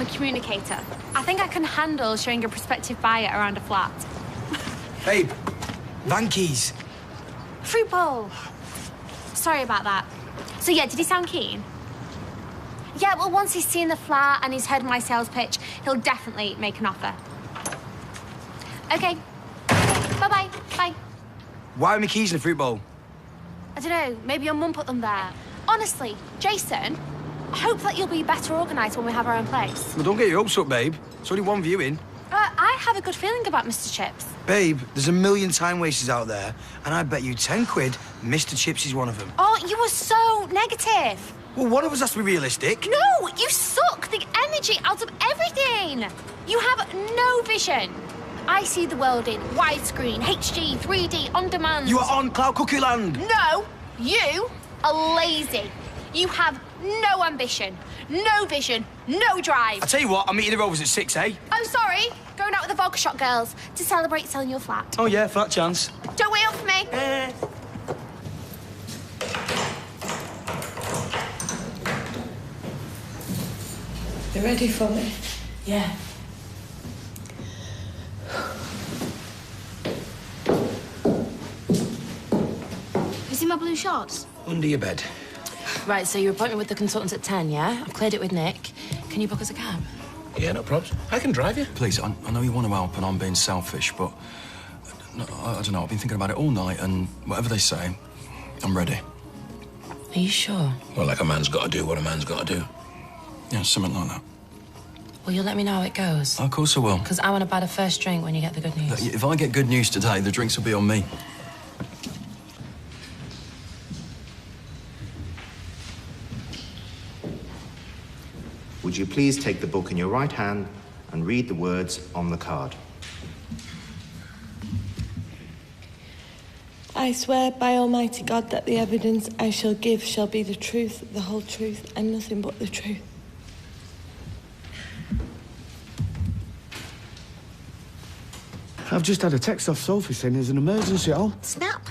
a communicator. I think I can handle showing a prospective buyer around a flat. Babe, Vankies. Fruit bowl. Sorry about that. So, yeah, did he sound keen? Yeah, well, once he's seen the flat and he's heard my sales pitch, he'll definitely make an offer. OK. Bye-bye. Bye. Why are my keys in the fruit bowl? I don't know. Maybe your mum put them there. Honestly, Jason, I hope that you'll be better organised when we have our own place. Well, don't get your hopes up, babe. It's only one viewing. I have a good feeling about Mr. Chips. Babe, there's a million time wasters out there, and I bet you 10 quid Mr. Chips is one of them. Oh, you were so negative. Well, one of us has to be realistic. No, you suck the energy out of everything. You have no vision. I see the world in widescreen, HD, 3D, on demand. You are on Cloud Cookie Land. No, you are lazy. You have no ambition, no vision, no drive. I tell you what, I'm meeting the Rovers at 6, eh? Oh, sorry. Going out with the vodka shot girls to celebrate selling your flat. Oh, yeah, for that chance. Don't wait up for me. You ready for me? Yeah. You see my blue shorts? Under your bed. Right, so your appointment with the consultant at 10, yeah? I've cleared it with Nick. Can you book us a cab? Yeah, no probs. I can drive you. Please, I know you want to help and I'm being selfish, but I don't know. I've been thinking about it all night and whatever they say, I'm ready. Are you sure? Well, like a man's got to do what a man's got to do. Yeah, something like that. Will you let me know how it goes? Of course I will. Because I want to buy the first drink when you get the good news. If I get good news today, the drinks will be on me. Would you please take the book in your right hand and read the words on the card? I swear by Almighty God that the evidence I shall give shall be the truth, the whole truth, and nothing but the truth. I've just had a text off Sophie saying there's an emergency, all. Snap.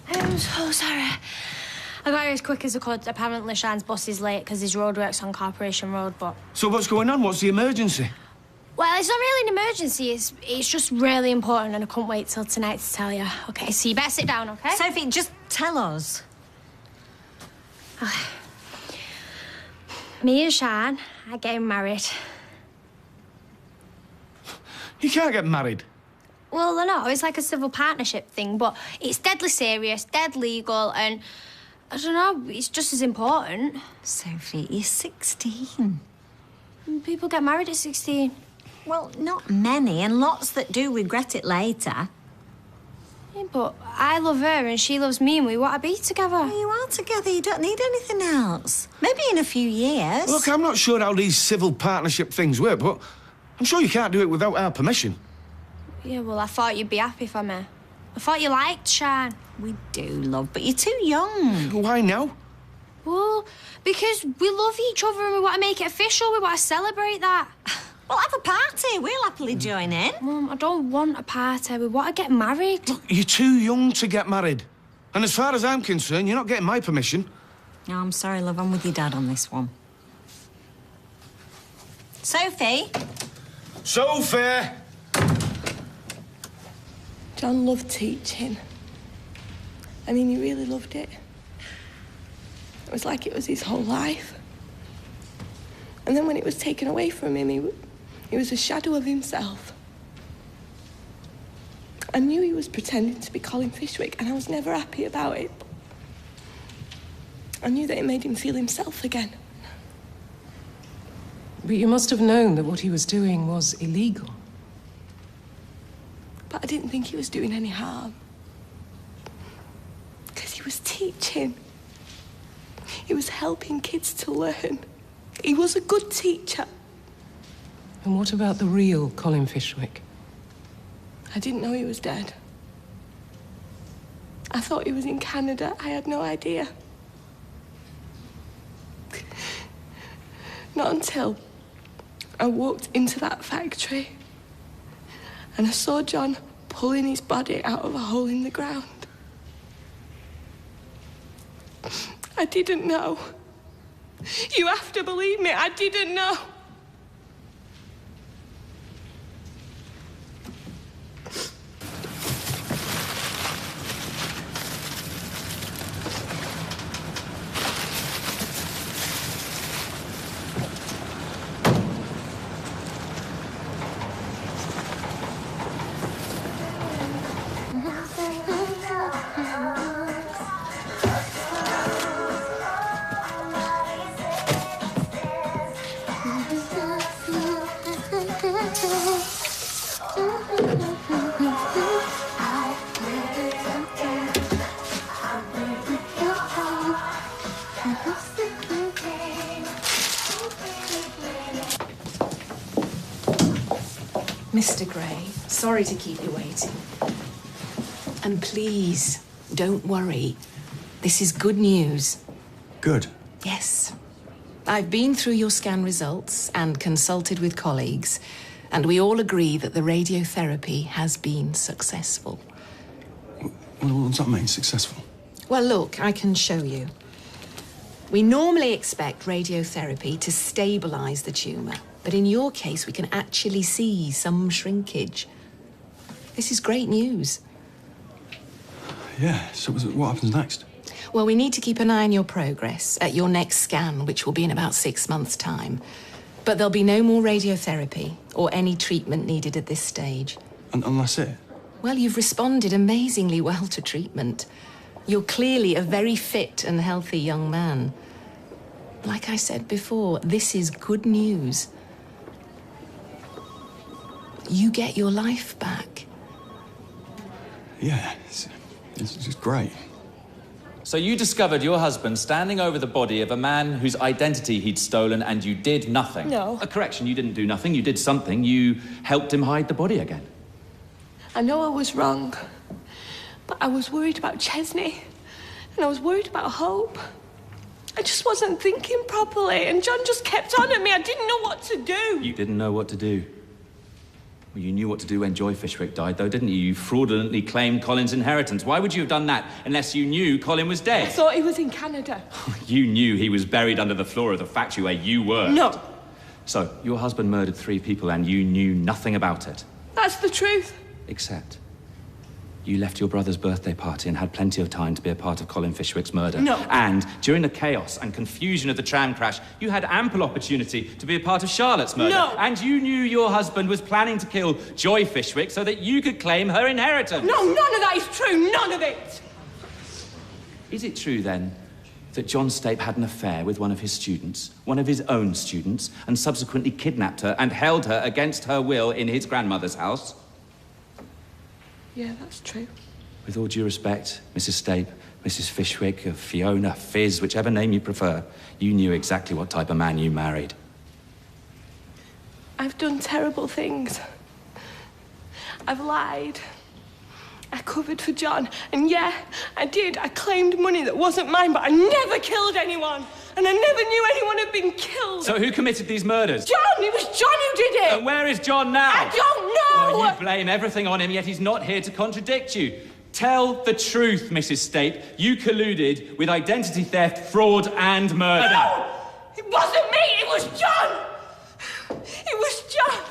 I'm so sorry. I got here as quick as I could. Apparently, Shan's bus is late because his roadworks on Corporation Road, but... So what's going on? What's the emergency? Well, it's not really an emergency. It's just really important, and I couldn't wait till tonight to tell you. OK, so you better sit down, OK? Sophie, just tell us. Me and Shan are getting married. You can't get married. Well, I know. It's like a civil partnership thing, but it's deadly serious, dead legal, and... I don't know, it's just as important. Sophie, you're 16. People get married at 16. Well, not many, and lots that do regret it later. Yeah, but I love her and she loves me and we want to be together. Well, you are together, you don't need anything else. Maybe in a few years. Look, I'm not sure how these civil partnership things work, but I'm sure you can't do it without our permission. Yeah, well, I thought you'd be happy for me. I thought you liked Shan. We do, love, but you're too young. Why now? Well, because we love each other and we want to make it official. We want to celebrate that. Well, have a party. We'll happily join in. Mum, I don't want a party. We want to get married. Look, you're too young to get married. And as far as I'm concerned, you're not getting my permission. No, I'm sorry, love. I'm with your dad on this one. Sophie? Sophie! John loved teaching. I mean, he really loved it. It was like it was his whole life. And then when it was taken away from him, he was a shadow of himself. I knew he was pretending to be Colin Fishwick, and I was never happy about it. I knew that it made him feel himself again. But you must have known that what he was doing was illegal. But I didn't think he was doing any harm. Because he was teaching. He was helping kids to learn. He was a good teacher. And what about the real Colin Fishwick? I didn't know he was dead. I thought he was in Canada. I had no idea. Not until I walked into that factory and I saw John pulling his body out of a hole in the ground. I didn't know You have to believe me, I didn't know. Mr. Gray, sorry to keep you waiting. And please, don't worry. This is good news. Good. Yes. I've been through your scan results and consulted with colleagues, and we all agree that the radiotherapy has been successful. What does that mean, successful? Well, look, I can show you. We normally expect radiotherapy to stabilize the tumor, but in your case, we can actually see some shrinkage. This is great news. Yeah, so what happens next? Well, we need to keep an eye on your progress at your next scan, which will be in about 6 months' time. But there'll be no more radiotherapy or any treatment needed at this stage. And that's it? Well, you've responded amazingly well to treatment. You're clearly a very fit and healthy young man. Like I said before, this is good news. You get your life back. Yeah, it's just great. So you discovered your husband standing over the body of a man whose identity he'd stolen, and you did nothing. No. A correction, you didn't do nothing. You did something. You helped him hide the body again. I know I was wrong, but I was worried about Chesney, and I was worried about Hope. I just wasn't thinking properly, and John just kept on at me. I didn't know what to do. You didn't know what to do. Well, you knew what to do when Joy Fishwick died, though, didn't you? You fraudulently claimed Colin's inheritance. Why would you have done that unless you knew Colin was dead? I thought he was in Canada. You knew he was buried under the floor of the factory where you worked. No. So, your husband murdered 3 people and you knew nothing about it. That's the truth. Except you left your brother's birthday party and had plenty of time to be a part of Colin Fishwick's murder. No. And during the chaos and confusion of the tram crash, you had ample opportunity to be a part of Charlotte's murder. No. And you knew your husband was planning to kill Joy Fishwick so that you could claim her inheritance. No, none of that is true. None of it. Is it true, then, that John Stape had an affair with one of his students, one of his own students, and subsequently kidnapped her and held her against her will in his grandmother's house? Yeah, that's true. With all due respect, Mrs. Stape, Mrs. Fishwick, Fiona, Fizz, whichever name you prefer, you knew exactly what type of man you married. I've done terrible things. I've lied. I covered for John. And yeah, I did. I claimed money that wasn't mine, but I never killed anyone. And I never knew anyone had been killed. So who committed these murders? John! It was John who did it! And where is John now? I don't know! Oh, you blame everything on him, yet he's not here to contradict you. Tell the truth, Mrs. Stape. You colluded with identity theft, fraud, and murder. No! It wasn't me! It was John! It was John!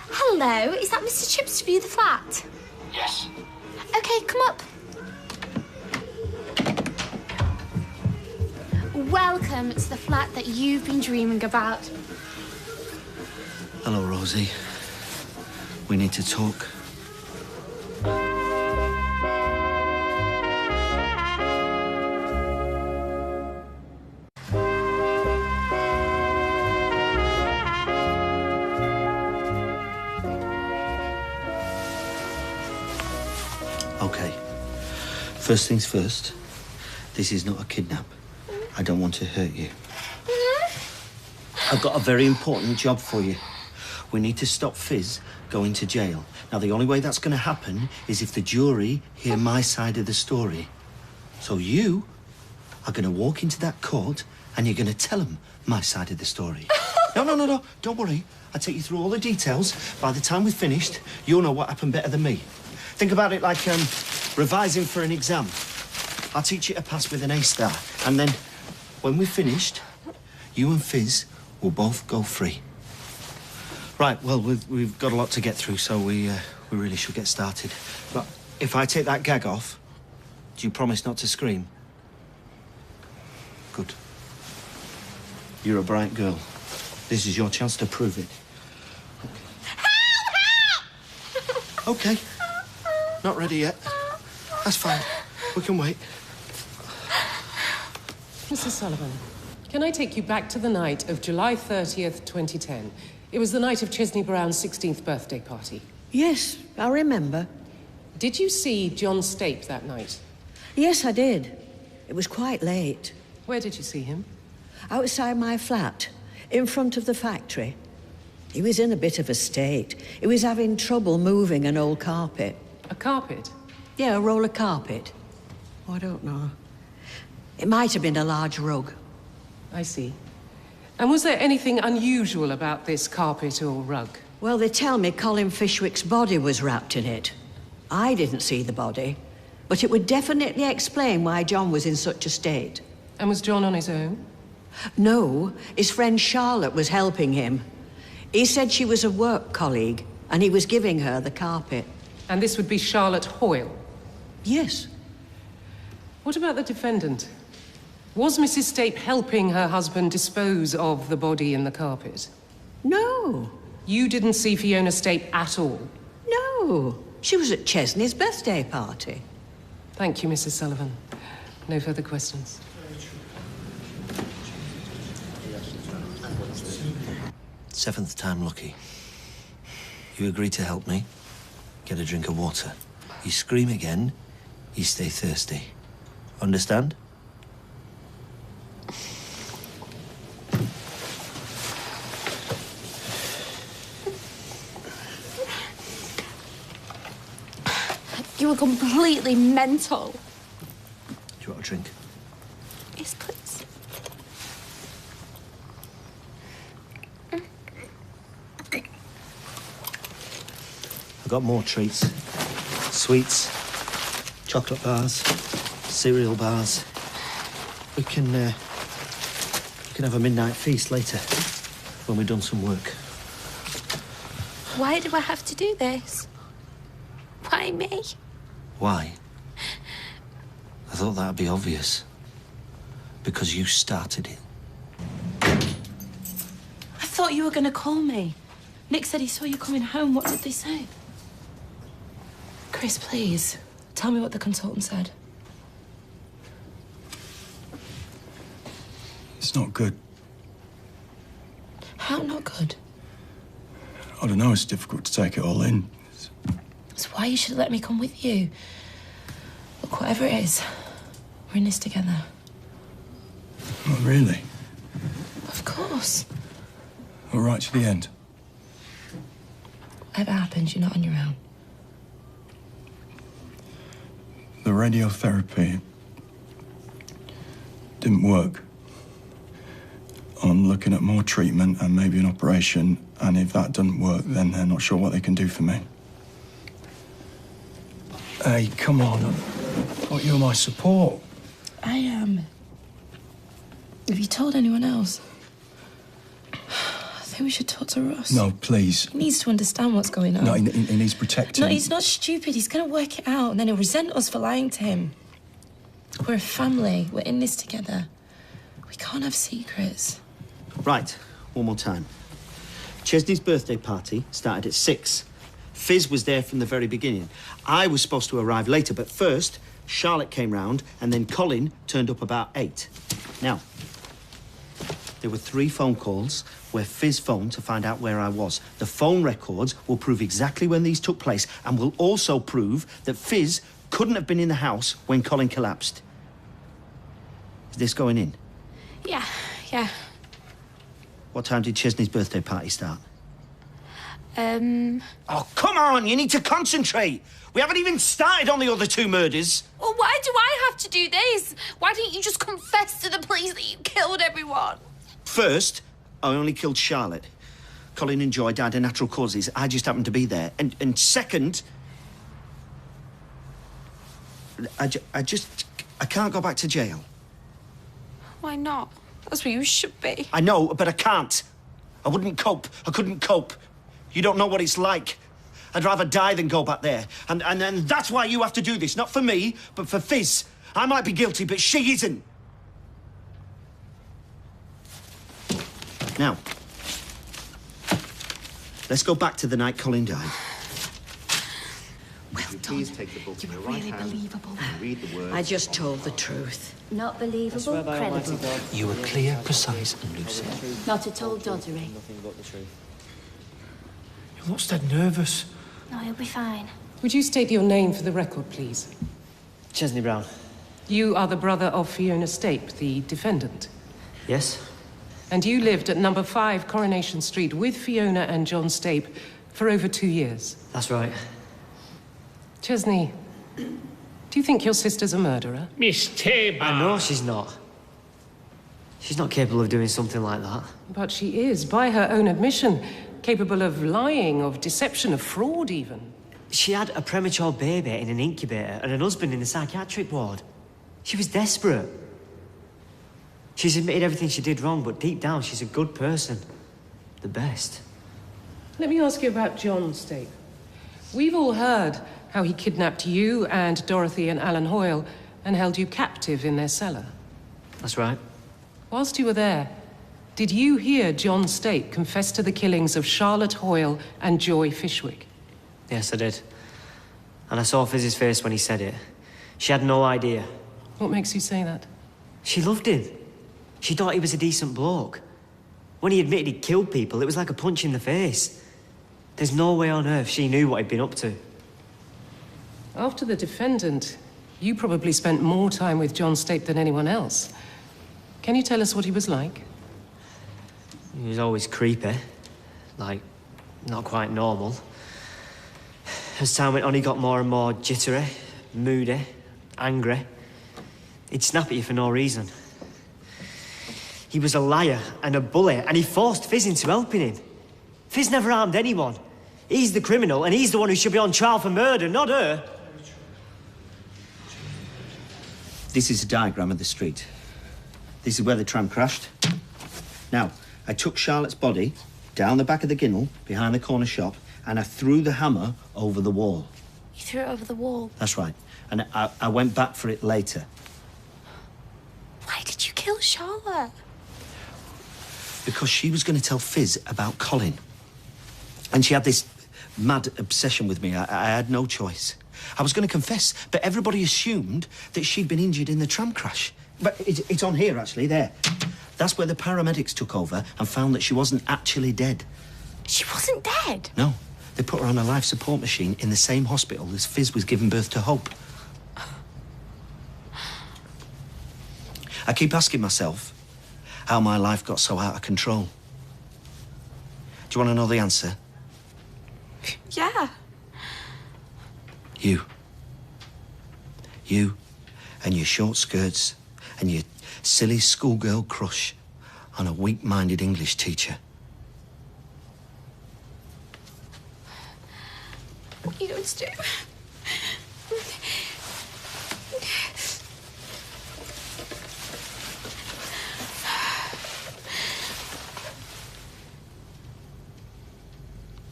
Hello, is that Mr. Chips to view the flat? Yes. Okay, come up. Welcome to the flat that you've been dreaming about. Hello, Rosie. We need to talk. Okay. First things first, this is not a kidnap. I don't want to hurt you. I've got a very important job for you. We need to stop Fizz going to jail. Now, the only way that's going to happen is if the jury hear my side of the story. So you are going to walk into that court and you're going to tell them my side of the story. No. Don't worry. I'll take you through all the details. By the time we've finished, you'll know what happened better than me. Think about it like revising for an exam. I'll teach you to pass with an A star. And then, when we've finished, you and Fizz will both go free. Right, well, we've got a lot to get through, so we really should get started. But if I take that gag off, do you promise not to scream? Good. You're a bright girl. This is your chance to prove it. Okay. Not ready yet. That's fine. We can wait. Mrs. Sullivan, can I take you back to the night of July 30th, 2010? It was the night of Chesney Brown's 16th birthday party. Yes, I remember. Did you see John Stape that night? Yes, I did. It was quite late. Where did you see him? Outside my flat, in front of the factory. He was in a bit of a state. He was having trouble moving an old carpet. A carpet? Yeah, a roll of carpet. Oh, I don't know. It might have been a large rug. I see. And was there anything unusual about this carpet or rug? Well, they tell me Colin Fishwick's body was wrapped in it. I didn't see the body, but it would definitely explain why John was in such a state. And was John on his own? No, his friend Charlotte was helping him. He said she was a work colleague, and he was giving her the carpet. And this would be Charlotte Hoyle? Yes. What about the defendant? Was Mrs. Stape helping her husband dispose of the body in the carpet? No. You didn't see Fiona Stape at all? No. She was at Chesney's birthday party. Thank you, Mrs. Sullivan. No further questions. Seventh time lucky. You agree to help me? Get a drink of water. You scream again, you stay thirsty. Understand? You were completely mental. Do you want a drink? Yes, please. I've got more treats. Sweets, chocolate bars, cereal bars. We can have a midnight feast later when we've done some work. Why do I have to do this? Why me? Why? I thought that'd be obvious. Because you started it. I thought you were going to call me. Nick said he saw you coming home. What did they say? Chris, please, tell me what the consultant said. It's not good. How not good? I don't know, it's difficult to take it all in. That's why you should have let me come with you. Look, whatever it is, we're in this together. Not really. Of course. All right to the end. Whatever happens, you're not on your own. The radiotherapy didn't work. I'm looking at more treatment and maybe an operation, and if that doesn't work, then they're not sure what they can do for me. Hey, come on. I thought you were my support. I am. Have you told anyone else? I think we should talk to Ross. No, please. He needs to understand what's going on. No, he needs protecting. No, he's not stupid. He's going to work it out, and then he'll resent us for lying to him. We're a family. We're in this together. We can't have secrets. Right, one more time. Chesney's birthday party started at 6. Fizz was there from the very beginning. I was supposed to arrive later, but first, Charlotte came round, and then Colin turned up about 8. Now, there were 3 phone calls where Fizz phoned to find out where I was. The phone records will prove exactly when these took place and will also prove that Fizz couldn't have been in the house when Colin collapsed. Is this going in? Yeah. What time did Chesney's birthday party start? Oh, come on, you need to concentrate. We haven't even started on the other 2 murders. Well, why do I have to do this? Why didn't you just confess to the police that you killed everyone? First, I only killed Charlotte. Colin and Joy died of natural causes. I just happened to be there. And second, I can't go back to jail. Why not? That's where you should be. I know, but I can't. I wouldn't cope. I couldn't cope. You don't know what it's like. I'd rather die than go back there. And that's why you have to do this. Not for me, but for Fizz. I might be guilty, but she isn't. Now, let's go back to the night Colin died. Well done. Please take the book in your right hand and read the words. I just told the truth. Not believable, credible. You were clear, precise, and lucid. Not at all doddery. He looks dead nervous. No, he'll be fine. Would you state your name for the record, please? Chesney Brown. You are the brother of Fiona Stape, the defendant. Yes? And you lived at number 5 Coronation Street with Fiona and John Stape for over 2 years. That's right. Chesney, do you think your sister's a murderer? Miss Tabor! I know she's not. She's not capable of doing something like that. But she is, by her own admission, capable of lying, of deception, of fraud even. She had a premature baby in an incubator and an husband in the psychiatric ward. She was desperate. She's admitted everything she did wrong, but deep down, she's a good person. The best. Let me ask you about John Stape. We've all heard how he kidnapped you and Dorothy and Alan Hoyle and held you captive in their cellar. That's right. Whilst you were there, did you hear John Stape confess to the killings of Charlotte Hoyle and Joy Fishwick? Yes, I did. And I saw Fizz's face when he said it. She had no idea. What makes you say that? She loved him. She thought he was a decent bloke. When he admitted he'd killed people, it was like a punch in the face. There's no way on earth she knew what he'd been up to. After the defendant, you probably spent more time with John Stape than anyone else. Can you tell us what he was like? He was always creepy. Like, not quite normal. As time went on, he got more and more jittery, moody, angry. He'd snap at you for no reason. He was a liar and a bully, and he forced Fizz into helping him. Fizz never harmed anyone. He's the criminal, and he's the one who should be on trial for murder, not her. This is a diagram of the street. This is where the tram crashed. Now, I took Charlotte's body down the back of the ginnel, behind the corner shop, and I threw the hammer over the wall. You threw it over the wall? That's right. And I went back for it later. Why did you kill Charlotte? Because she was going to tell Fizz about Colin. And she had this mad obsession with me. I had no choice. I was going to confess, but everybody assumed that she'd been injured in the tram crash. But it's on here, actually, there. That's where the paramedics took over and found that she wasn't actually dead. She wasn't dead? No. They put her on a life support machine in the same hospital as Fizz was giving birth to Hope. I keep asking myself how my life got so out of control. Do you want to know the answer? Yeah. You. You and your short skirts and your silly schoolgirl crush on a weak-minded English teacher. What are you going to do?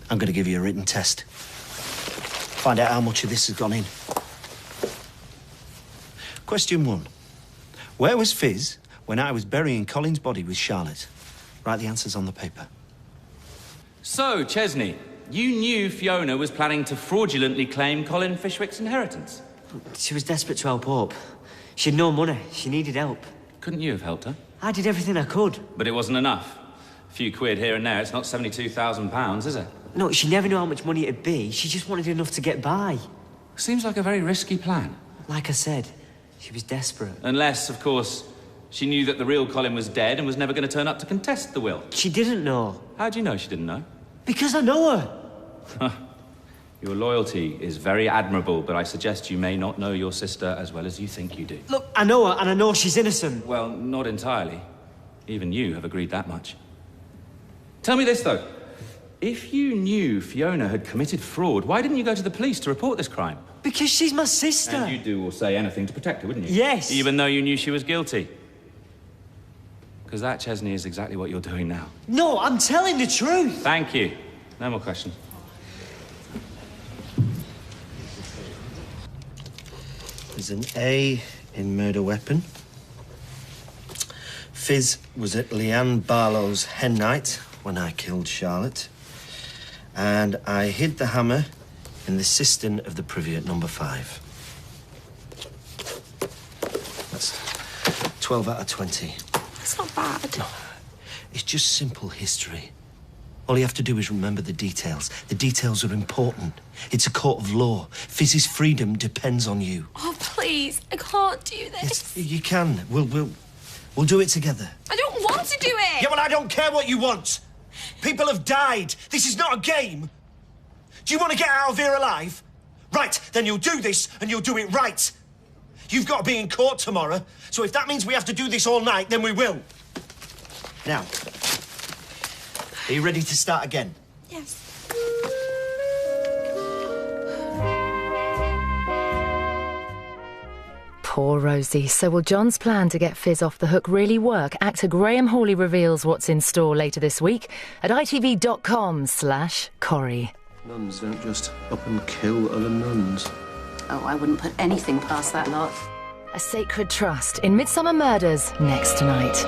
I'm going to give you a written test. Find out how much of this has gone in. Question 1. Where was Fizz when I was burying Colin's body with Charlotte? Write the answers on the paper. So, Chesney, you knew Fiona was planning to fraudulently claim Colin Fishwick's inheritance? She was desperate to help Hope. She had no money. She needed help. Couldn't you have helped her? I did everything I could. But it wasn't enough. A few quid here and there, it's not £72,000, is it? No, she never knew how much money it'd be. She just wanted enough to get by. Seems like a very risky plan. Like I said, she was desperate. Unless, of course, she knew that the real Colin was dead and was never going to turn up to contest the will. She didn't know. How do you know she didn't know? Because I know her. Your loyalty is very admirable, but I suggest you may not know your sister as well as you think you do. Look, I know her, and I know she's innocent. Well, not entirely. Even you have agreed that much. Tell me this, though. If you knew Fiona had committed fraud, why didn't you go to the police to report this crime? Because she's my sister. And you'd do or say anything to protect her, wouldn't you? Yes. Even though you knew she was guilty. Because that, Chesney, is exactly what you're doing now. No, I'm telling the truth. Thank you. No more questions. There's an A in murder weapon. Fizz was at Leanne Barlow's hen night when I killed Charlotte. And I hid the hammer in the cistern of the privy at number 5. That's 12 out of 20. That's not bad. No, it's just simple history. All you have to do is remember the details. The details are important. It's a court of law. Fizz's freedom depends on you. Oh, please. I can't do this. Yes, you can. We'll do it together. I don't want to do it. Yeah, well, I don't care what you want. People have died. This is not a game. Do you want to get out of here alive? Right, then you'll do this, and you'll do it right. You've got to be in court tomorrow, so if that means we have to do this all night, then we will. Now, are you ready to start again? Yes. Poor Rosie. So will John's plan to get Fizz off the hook really work? Actor Graham Hawley reveals what's in store later this week at itv.com/Corrie. Nuns don't just up and kill other nuns. Oh, I wouldn't put anything past that lot. A Sacred Trust in Midsummer Murders next tonight.